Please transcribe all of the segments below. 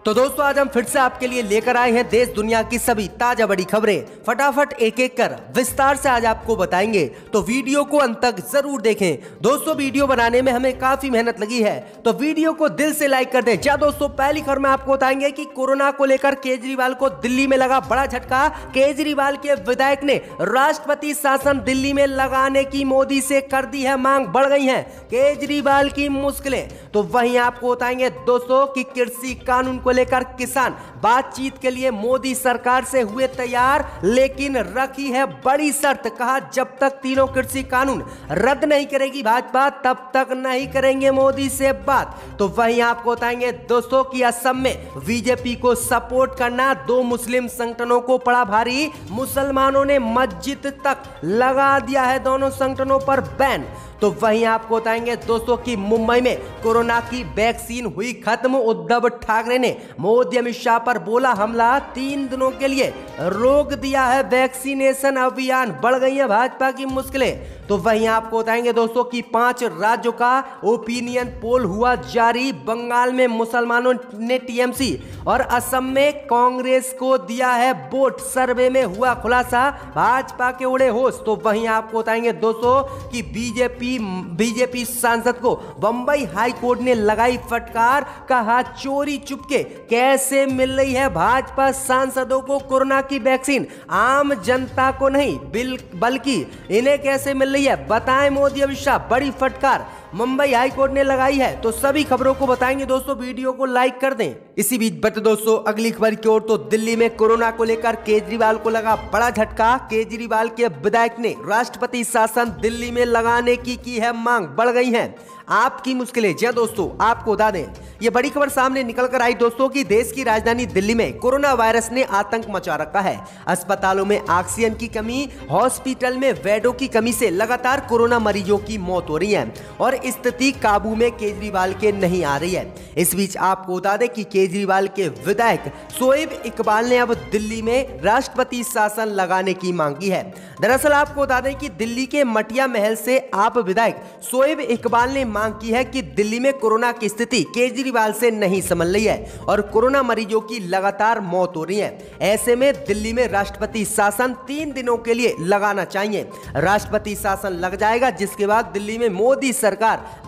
तो दोस्तों आज हम फिर से आपके लिए लेकर आए हैं देश दुनिया की सभी ताजा बड़ी खबरें। फटाफट एक एक कर विस्तार से आज आपको बताएंगे, तो वीडियो को अंत तक जरूर देखें। दोस्तों वीडियो बनाने में हमें काफी मेहनत लगी है, तो वीडियो को दिल से लाइक कर दें। जा दोस्तों, पहली खबर में आपको बताएंगे कि कोरोना को लेकर केजरीवाल को दिल्ली में लगा बड़ा झटका। केजरीवाल के विधायक ने राष्ट्रपति शासन दिल्ली में लगाने की मोदी से कर दी है मांग। बढ़ गई है केजरीवाल की मुश्किलें। तो वहीं आपको बताएंगे दोस्तों कि कृषि कानून को लेकर किसान बातचीत के लिए मोदी सरकार से हुए तैयार, लेकिन रखी है बड़ी शर्त। कहा जब तक तीनों कृषि कानून रद्द नहीं करेगी भाजपा, तब तक नहीं करेंगे मोदी से बात। तो वहीं आपको बताएंगे दोस्तों कि असम में बीजेपी को सपोर्ट करना दो मुस्लिम संगठनों को पड़ा भारी। मुसलमानों ने मस्जिद तक लगा दिया है दोनों संगठनों पर बैन। तो वहीं आपको बताएंगे दोस्तों कि मुंबई में कोरोना की वैक्सीन हुई खत्म। उद्धव ठाकरे ने मोदी अमित शाह पर बोला हमला, 3 दिनों के लिए रोक दिया है वैक्सीनेशन अभियान। बढ़ गई है भाजपा की मुश्किलें। तो वहीं आपको बताएंगे दोस्तों कि 5 राज्यों का ओपिनियन पोल हुआ जारी। बंगाल में मुसलमानों ने टीएमसी और असम में कांग्रेस को दिया है वोट। सर्वे में हुआ खुलासा, भाजपा के उड़े होश। तो वहीं आपको बताएंगे दोस्तों कि बीजेपी सांसद को बंबई हाई कोर्ट ने लगाई फटकार। कहा चोरी चुपके कैसे मिल रही है भाजपा सांसदों को कोरोना की वैक्सीन, आम जनता को नहीं बल्कि इन्हें कैसे मिल रही है बताएं मोदी अमित शाह। बड़ी फटकार मुंबई हाई कोर्ट ने लगाई है। तो सभी खबरों को बताएंगे दोस्तों, वीडियो को लाइक कर दें। इसी बीच बट दोस्तों अगली खबर की ओर, तो दिल्ली में कोरोना को लेकर केजरीवाल को लगा बड़ा झटका। केजरीवाल के विधायक ने राष्ट्रपति शासन दिल्ली में लगाने की है मांग। बढ़ गई है आपकी मुश्किलें। जी दोस्तों आपको बता दें, ये बड़ी खबर सामने निकल कर आई दोस्तों कि देश की राजधानी दिल्ली में कोरोना वायरस ने आतंक मचा रखा है। अस्पतालों में ऑक्सीजन की कमी, हॉस्पिटल में बेडों की कमी से लगातार कोरोना मरीजों की मौत हो रही है और स्थिति काबू में केजरीवाल के नहीं आ रही है। इस बीच आपको बता दें कि केजरीवाल के विधायक शोएब इकबाल ने अब दिल्ली में राष्ट्रपति शासन लगाने की मांग की है। दरअसल आपको बता दें कि दिल्ली के मटिया महल से आप विधायक शोएब इकबाल ने मांग की है कि दिल्ली में कोरोना की स्थिति केजरीवाल से नहीं संभल रही है और कोरोना मरीजों की लगातार मौत हो रही है। ऐसे में दिल्ली में राष्ट्रपति शासन 3 दिनों के लिए लगाना चाहिए। राष्ट्रपति शासन लग जाएगा, जिसके बाद दिल्ली में मोदी सरकार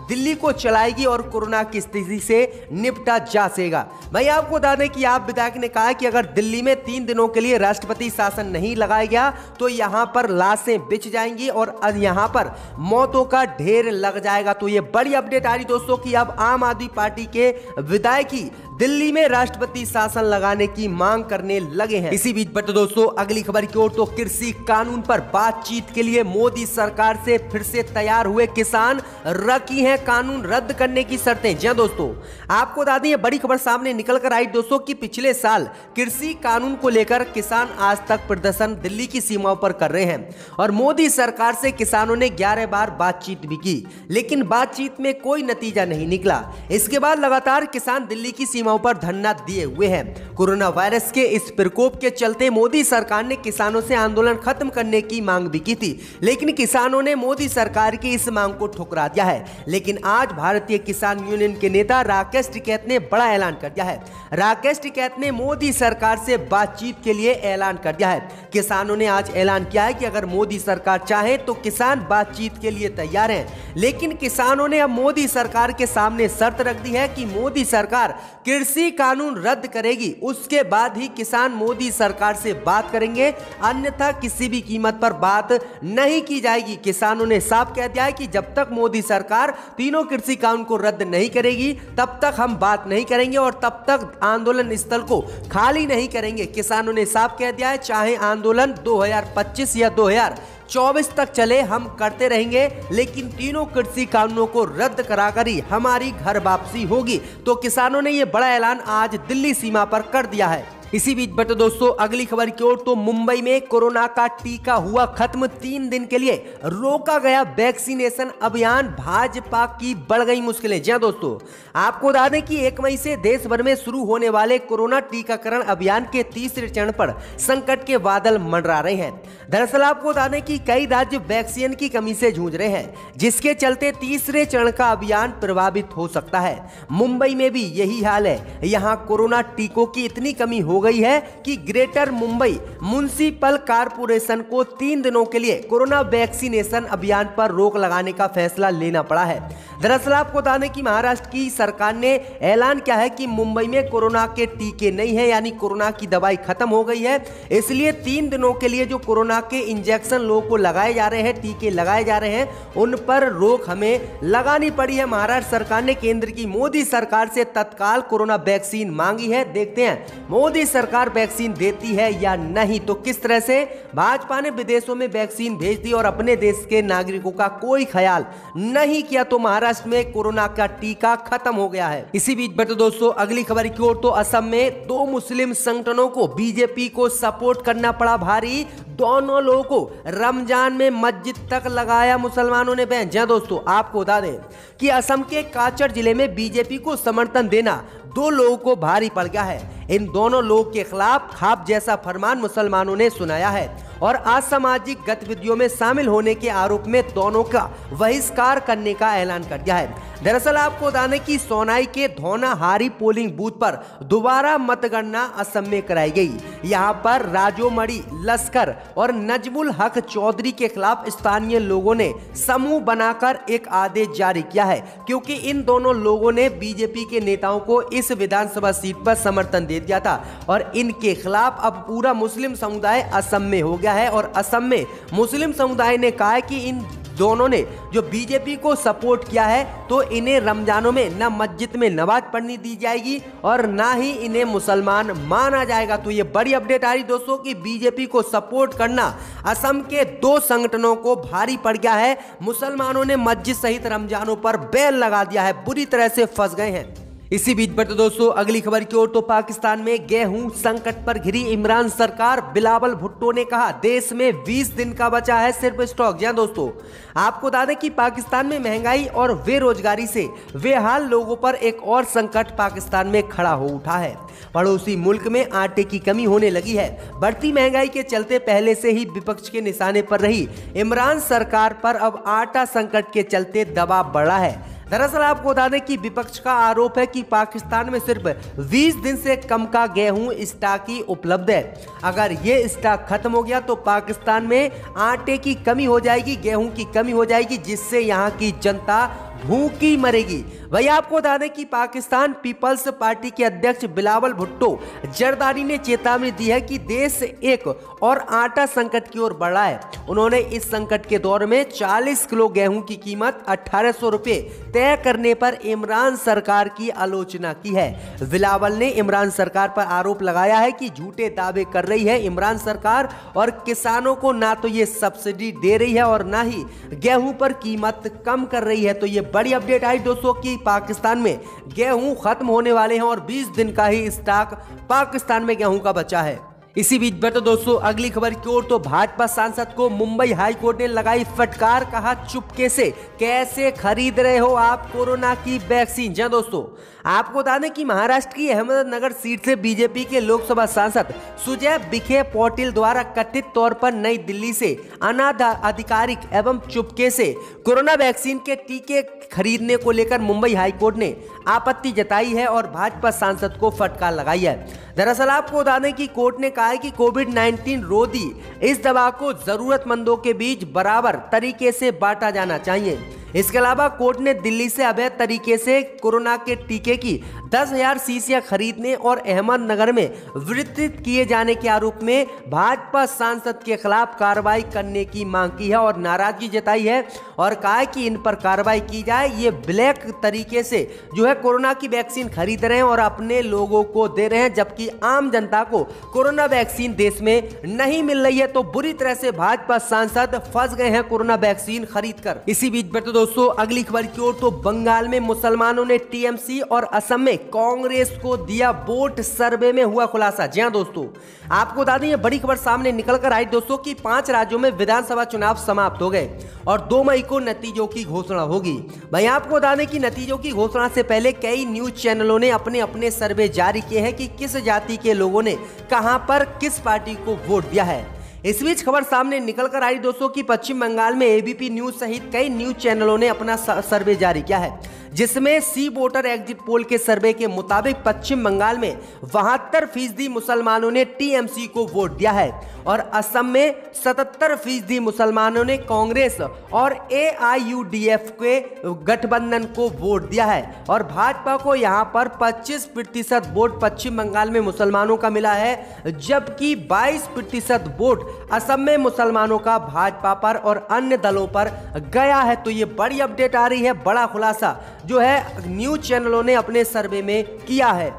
दिल्ली को चलाएगी और कोरोना की स्थिति से निपटा जा सकेगा। भाई आपको बता दें कि आप विधायक ने कहा कि अगर दिल्ली में 3 दिनों के लिए राष्ट्रपति शासन नहीं लगाया गया तो यहां पर लाशें बिछ जाएंगी और यहां पर मौतों का ढेर लग जाएगा। तो ये बड़ी अपडेट आ रही दोस्तों कि अब आम आदमी पार्टी के विधायक ही दिल्ली में राष्ट्रपति शासन लगाने की मांग करने लगे हैं। इसी बीच बट दोस्तों अगली खबर की ओर, तो कृषि कानून पर बातचीत के लिए मोदी सरकार से फिर से तैयार हुए किसान। रखी हैं कानून रद्द करने की शर्तें। जी दोस्तों आपको बता दें, बड़ी खबर सामने निकल कर आई दोस्तों कि पिछले साल कृषि कानून को लेकर किसान आज तक प्रदर्शन दिल्ली की सीमाओं पर कर रहे हैं और मोदी सरकार से किसानों ने 11 बार बातचीत भी की, लेकिन बातचीत में कोई नतीजा नहीं निकला। इसके बाद लगातार किसान दिल्ली की सीमाओं पर धरना दिए हुए हैं। कोरोना वायरस के इस प्रकोप के चलते मोदी सरकार ने किसानों से आंदोलन खत्म करने की मांग भी की थी, लेकिन किसानों ने मोदी सरकार की इस मांग को ठुकरा दिया है। लेकिन आज भारतीय किसान यूनियन के नेता राकेश टिकैत ने बड़ा ऐलान कर दिया है। राकेश टिकैत ने मोदी सरकार से बातचीत के लिए ऐलान कर दिया है। किसानों ने आज ऐलान किया है कि अगर मोदी सरकार चाहे तो किसान बातचीत के लिए तैयार हैं, लेकिन किसानों ने अब मोदी सरकार के सामने शर्त रख दी है कि मोदी सरकार कृषि कानून रद्द करेगी, उसके बाद ही किसान मोदी सरकार से बात करेंगे, अन्यथा किसी भी कीमत पर बात नहीं की जाएगी। किसानों ने साफ कह दिया है कि जब तक मोदी सरकार तीनों कृषि कानून को रद्द नहीं करेगी तब तक हम बात नहीं करेंगे और तब तक आंदोलन स्थल को खाली नहीं करेंगे। किसानों ने साफ कह दिया है चाहे आंदोलन 2025 या 2024 तक चले, हम करते रहेंगे, लेकिन तीनों कृषि कानूनों को रद्द कराकर ही हमारी घर वापसी होगी। तो किसानों ने यह बड़ा ऐलान आज दिल्ली सीमा पर कर दिया है। इसी बीच बढ़ते दोस्तों अगली खबर की ओर, तो मुंबई में कोरोना का टीका हुआ खत्म, 3 दिन के लिए रोका गया वैक्सीनेशन अभियान, भाजपा की बढ़ गई मुश्किलें। जी हां दोस्तों, आपको बता दें कि 1 मई से देश भर में शुरू होने वाले कोरोना टीकाकरण अभियान के तीसरे चरण पर संकट के बादल मंडरा रहे हैं। दरअसल आपको बता दें कि कई राज्य वैक्सीन की कमी से जूझ रहे हैं, जिसके चलते तीसरे चरण का अभियान प्रभावित हो सकता है। मुंबई में भी यही हाल है। यहां कोरोना टीकों की इतनी कमी हो गई है कि ग्रेटर मुंबई म्युनिसिपल कॉर्पोरेशन को 3 दिनों के लिए कोरोना वैक्सीनेशन अभियान पर रोक लगाने का फैसला लेना पड़ा है। दरअसल आपको बता दें कि महाराष्ट्र की सरकार ने ऐलान किया है कि मुंबई में कोरोना के टीके नहीं है, यानी कोरोना की दवाई खत्म हो गई है। इसलिए 3 दिनों के लिए जो कोरोना के इंजेक्शन लोगों को लगाए जा रहे हैं, टीके लगाए जा रहे हैं, उन पर रोक हमें लगानी पड़ी है। महाराष्ट्र सरकार ने केंद्र की मोदी सरकार से तत्काल कोरोना वैक्सीन मांगी है। देखते हैं मोदी सरकार वैक्सीन देती है या नहीं। तो किस तरह से भाजपा ने विदेशों में वैक्सीन भेज दी और अपने देश के नागरिकों का कोई ख्याल नहीं किया, तो महाराष्ट्र में कोरोना का टीका खत्म हो गया है। इसी बीच बढ़ते दोस्तों अगली खबर की ओर, तो असम में 2 मुस्लिम संगठनों को बीजेपी को सपोर्ट करना पड़ा भारी। दोनों लोगों को रमजान में मस्जिद तक लगाया मुसलमानों ने बैन। जी दोस्तों, आपको बता दें कि असम के काचर जिले में बीजेपी को समर्थन देना 2 लोगों को भारी पड़ गया है। इन दोनों लोगों के खिलाफ खाप जैसा फरमान मुसलमानों ने सुनाया है और असामाजिक गतिविधियों में शामिल होने के आरोप में दोनों का बहिष्कार करने का ऐलान कर दिया है। दरअसल आपको बता दें कि सोनाई के धौनाहारी पोलिंग बूथ पर दोबारा मतगणना असम में कराई गई। यहां पर राजोमणि लश्कर और नजमुल हक चौधरी के खिलाफ स्थानीय लोगों ने समूह बनाकर एक आदेश जारी किया है, क्योंकि इन दोनों लोगों ने बीजेपी के नेताओं को इस विधानसभा सीट पर समर्थन दे दिया था और इनके खिलाफ अब पूरा मुस्लिम समुदाय असम में हो गया है। और असम में मुस्लिम समुदाय ने कहा है कि इन दोनों ने जो बीजेपी को सपोर्ट किया है, तो इन्हें रमजानों में न मस्जिद में नमाज पढ़नी दी जाएगी और ना ही इन्हें मुसलमान माना जाएगा। तो ये बड़ी अपडेट आ रही दोस्तों कि बीजेपी को सपोर्ट करना असम के 2 संगठनों को भारी पड़ गया है। मुसलमानों ने मस्जिद सहित रमजानों पर बैन लगा दिया है, बुरी तरह से फंस गए हैं। इसी बीच बढ़ते दोस्तों अगली खबर की ओर, तो पाकिस्तान में गेहूं संकट पर घिरी इमरान सरकार। बिलावल भुट्टो ने कहा देश में 20 दिन का बचा है सिर्फ स्टॉक। जी दोस्तों, आपको बता दें कि पाकिस्तान में महंगाई और बेरोजगारी से बेहाल लोगों पर एक और संकट पाकिस्तान में खड़ा हो उठा है। पड़ोसी मुल्क में आटे की कमी होने लगी है। बढ़ती महंगाई के चलते पहले से ही विपक्ष के निशाने पर रही इमरान सरकार पर अब आटा संकट के चलते दबाव बढ़ा है। दरअसल आपको बता दें कि विपक्ष का आरोप है कि पाकिस्तान में सिर्फ 20 दिन से कम का गेहूं स्टॉक ही उपलब्ध है। अगर ये स्टॉक खत्म हो गया तो पाकिस्तान में आटे की कमी हो जाएगी, गेहूं की कमी हो जाएगी, जिससे यहाँ की जनता भूखी मरेगी। वही आपको बता दें कि पाकिस्तान पीपल्स पार्टी के अध्यक्ष बिलावल भुट्टो जरदारी ने चेतावनी दी है कि देश एक और आटा संकट की ओर बढ़ रहा है। उन्होंने इस संकट के दौर में 40 किलो गेहूं की कीमत 1800 रुपए तय करने पर इमरान सरकार की आलोचना की है। बिलावल ने इमरान सरकार पर आरोप लगाया है कि झूठे दावे कर रही है इमरान सरकार और किसानों को ना तो ये सब्सिडी दे रही है और ना ही गेहूं पर कीमत कम कर रही है। तो ये बड़ी अपडेट आई दोस्तों कि पाकिस्तान में गेहूं खत्म होने वाले हैं और 20 दिन का ही स्टॉक पाकिस्तान में गेहूं का बचा है। इसी बीच बढ़ते दोस्तों अगली खबर की ओर, तो भाजपा सांसद को मुंबई हाई कोर्ट ने लगाई फटकार। कहा चुपके से कैसे खरीद रहे हो आप कोरोना की वैक्सीन। जी दोस्तों, आपको बता दें कि महाराष्ट्र की अहमदनगर सीट से बीजेपी के लोकसभा सांसद सुजय विखे पाटिल द्वारा कथित तौर पर नई दिल्ली से अनाधिकारिक एवं चुपके से कोरोना वैक्सीन के टीके खरीदने को लेकर मुंबई हाईकोर्ट ने आपत्ति जताई है और भाजपा सांसद को फटकार लगाई है। दरअसल आपको बता दें कि कोर्ट ने कहा है कि कोविड-19 रोधी इस दवा को जरूरतमंदों के बीच बराबर तरीके से बांटा जाना चाहिए। इसके अलावा कोर्ट ने दिल्ली से अवैध तरीके से कोरोना के टीके की 10,000 शीशियां खरीदने और अहमदनगर में वितरित किए जाने के आरोप में भाजपा सांसद के खिलाफ कार्रवाई करने की मांग की है और नाराजगी जताई है और कहा है कि इन पर कार्रवाई की जाए। ये ब्लैक तरीके से जो है कोरोना की वैक्सीन खरीद रहे हैं और अपने लोगों को दे रहे हैं, जबकि आम जनता को कोरोना वैक्सीन देश में नहीं मिल रही है। तो बुरी तरह से भाजपा सांसद फंस गए हैं कोरोना वैक्सीन खरीद कर। इसी बीच दोस्तों अगली खबर की ओर, तो बंगाल में मुसलमानों ने टीएमसी और असम में कांग्रेस को दिया वोट, सर्वे में हुआ खुलासा। जी हां दोस्तों, आपको बता दें ये बड़ी खबर सामने निकल कर आई दोस्तों कि 5 राज्यों में विधानसभा चुनाव समाप्त हो गए और 2 मई को नतीजों की घोषणा होगी। भाई आपको बता दें कि नतीजों की घोषणा से पहले कई न्यूज चैनलों ने अपने अपने सर्वे जारी किए हैं कि किस जाति के लोगों ने कहां पर किस पार्टी को वोट दिया है। इस बीच खबर सामने निकल कर आई दोस्तों कि पश्चिम बंगाल में एबीपी न्यूज सहित कई न्यूज चैनलों ने अपना सर्वे जारी किया है, जिसमें सी वोटर एग्जिट पोल के सर्वे के मुताबिक पश्चिम बंगाल में 72% मुसलमानों ने टीएमसी को वोट दिया है और असम में 77% मुसलमानों ने कांग्रेस और एआईयूडीएफ के गठबंधन को वोट दिया है और भाजपा को यहां पर 25% वोट पश्चिम बंगाल में मुसलमानों का मिला है, जबकि 22% वोट असम में मुसलमानों का भाजपा पर और अन्य दलों पर गया है। तो ये बड़ी अपडेट आ रही है, बड़ा खुलासा जो है न्यूज चैनलों ने अपने सर्वे में किया है।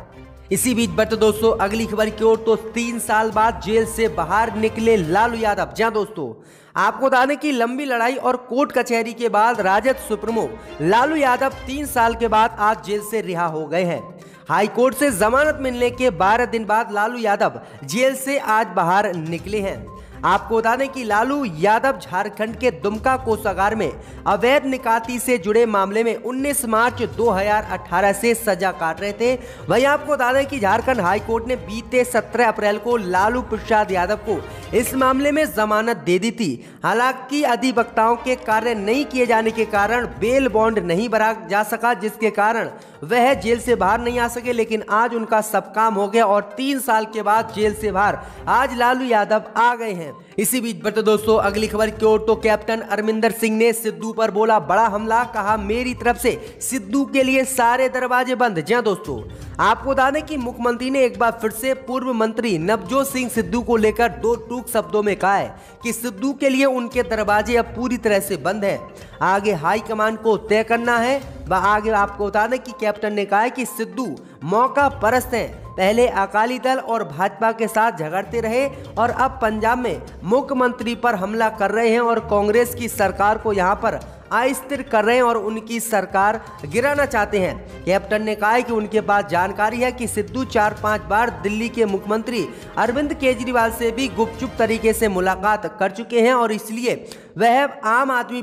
इसी बीच बढ़ते दोस्तों अगली खबर की ओर, तो 3 साल बाद जेल से बाहर निकले लालू यादव। जी हां दोस्तों, आपको बता दें कि लंबी लड़ाई और कोर्ट कचहरी के बाद राजद सुप्रीमो लालू यादव 3 साल के बाद आज जेल से रिहा हो गए हैं। हाई कोर्ट से जमानत मिलने के 12 दिन बाद लालू यादव जेल से आज बाहर निकले हैं। आपको बता दें कि लालू यादव झारखंड के दुमका कोषागार में अवैध निकासी से जुड़े मामले में 19 मार्च 2018 से सजा काट रहे थे। वहीं आपको बता दें कि झारखंड हाई कोर्ट ने बीते 17 अप्रैल को लालू प्रसाद यादव को इस मामले में जमानत दे दी थी। हालांकि अधिवक्ताओं के कार्य नहीं किए जाने के कारण बेल बॉन्ड नहीं भरा जा सका, जिसके कारण वह जेल से बाहर नहीं आ सके, लेकिन आज उनका सब काम हो गया और 3 साल के बाद जेल से बाहर आज लालू यादव आ गए हैं। इसी बीच बढ़ते दोस्तों अगली खबर की ओर, तो कैप्टन अमरिंदर सिंह ने सिद्धू पर बोला बड़ा हमला, कहा मेरी तरफ से सिद्धू के लिए सारे दरवाजे बंद। जी हां दोस्तों, आपको बता दें कि मुख्यमंत्री ने एक बार फिर से पूर्व मंत्री नवजोत सिंह सिद्धू को लेकर 2 टूक शब्दों में कहा है कि सिद्धू के लिए उनके दरवाजे अब पूरी तरह से बंद है, आगे हाईकमान को तय करना है। आगे आपको बता दें कि कैप्टन ने कहा है कि सिद्धू मौका परस्त हैं, पहले अकाली दल और भाजपा के साथ झगड़ते रहे और अब पंजाब में मुख्यमंत्री पर हमला कर रहे हैं और कांग्रेस की सरकार को यहां पर अस्थिर कर रहे हैं और उनकी सरकार गिराना चाहते हैं। कैप्टन ने कहा है कि उनके पास जानकारी है कि सिद्धू 4-5 बार दिल्ली के मुख्यमंत्री अरविंद केजरीवाल से भी गुपचुप तरीके से मुलाकात कर चुके हैं और इसलिए वह आम आदमी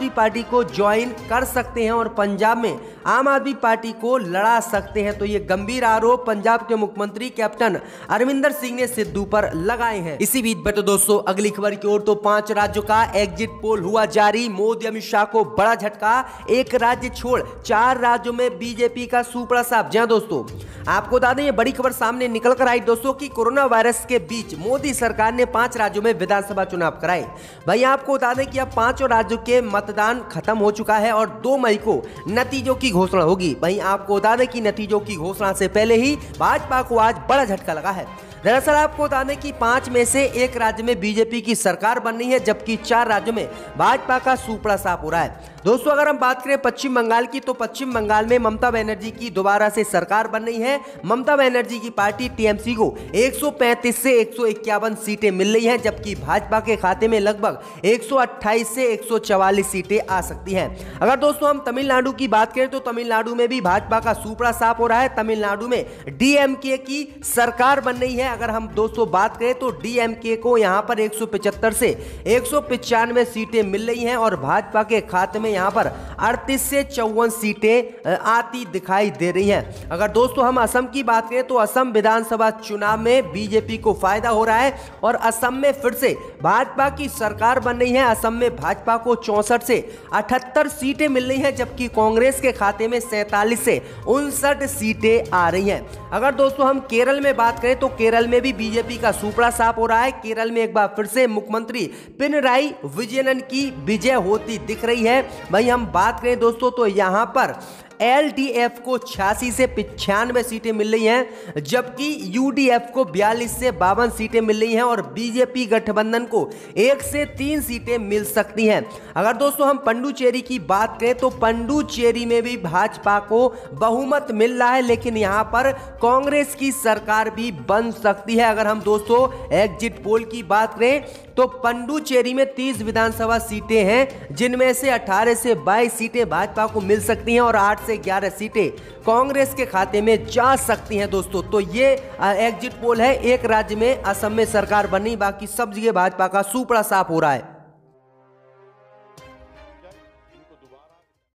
पार्टी को ज्वाइन कर सकते हैं और पंजाब में आम आदमी पार्टी को लड़ा सकते हैं। तो ये गंभीर आरोप पंजाब के मुख्यमंत्री कैप्टन अमरिंदर सिंह ने सिद्धू पर लगाए हैं। इसी बीच बढ़ते दोस्तों अगली खबर की ओर, तो 5 राज्यों का एग्जिट पोल हुआ जारी। मोदी अमित शाह को बड़ा झटका, एक राज्य छोड़ 4 राज्यों में बीजेपी का सुपड़ा साफ। जी हां दोस्तों, आपको बता दें ये बड़ी खबर सामने निकल कर आई दोस्तों कि कोरोना वायरस के बीच मोदी सरकार ने 5 राज्यों में विधानसभा चुनाव कराए। भाई आपको बता दें कि अब 5 राज्यों के मतदान खत्म हो चुका है और 2 मई को नतीजों की घोषणा होगी। वहीं आपको बता दें कि नतीजों की घोषणा से पहले ही भाजपा को आज बड़ा झटका लगा है। दरअसल आपको बता दें कि 5 में से 1 राज्य में बीजेपी की सरकार बन रही है, जबकि 4 राज्यों में भाजपा का सुपड़ा साफ हो रहा है। दोस्तों अगर हम बात करें पश्चिम बंगाल की, तो पश्चिम बंगाल में ममता बनर्जी की दोबारा से सरकार बन रही है। ममता बनर्जी की पार्टी टीएमसी को 135 से 151 सीटें मिल रही हैं, जबकि भाजपा के खाते में लगभग 128 से 144 सीटें आ सकती हैं। अगर दोस्तों हम तमिलनाडु की बात करें तो तमिलनाडु में भी भाजपा का सुपड़ा साफ हो रहा है। तमिलनाडु में डीएमके की सरकार बन रही है। अगर हम दोस्तों बात करें तो डीएमके को यहां पर 175 से 195 सीटें मिल रही हैं और भाजपा के खाते में यहां पर 38 से 54 सीटें आती दिखाई दे रही हैं। अगर दोस्तों हम असम की बात करें तो असम विधानसभा चुनाव में बीजेपी को फायदा हो रहा है और असम में फिर से भाजपा की सरकार बन रही है। असम में भाजपा को 64 से 78 सीटें मिल रही हैं, जबकि कांग्रेस के खाते में 47 से 59 सीटें आ रही हैं। अगर दोस्तों हम केरल में बात करें तो केरल में भी बीजेपी का सुपड़ा साफ हो रहा है। केरल में एक बार फिर से मुख्यमंत्री पिनराई विजयन की विजय होती दिख रही है। वहीं हम बात करें दोस्तों तो यहां पर LDF को 86 से 95 सीटें मिल रही हैं, जबकि UDF को 42 से 52 सीटें मिल रही हैं और बीजेपी गठबंधन को 1 से 3 सीटें मिल सकती हैं। अगर दोस्तों हम पुडुचेरी की बात करें तो पुडुचेरी में भी भाजपा को बहुमत मिल रहा है, लेकिन यहां पर कांग्रेस की सरकार भी बन सकती है। अगर हम दोस्तों एग्जिट पोल की बात करें तो पुडुचेरी में 30 विधानसभा सीटें हैं, जिनमें से 18 से 22 सीटें भाजपा को मिल सकती हैं और 8 से 11 सीटें कांग्रेस के खाते में जा सकती हैं दोस्तों। तो ये एग्जिट पोल है। एक राज्य में असम में सरकार बनी, बाकी सब जगह भाजपा का सुपड़ा साफ हो रहा है।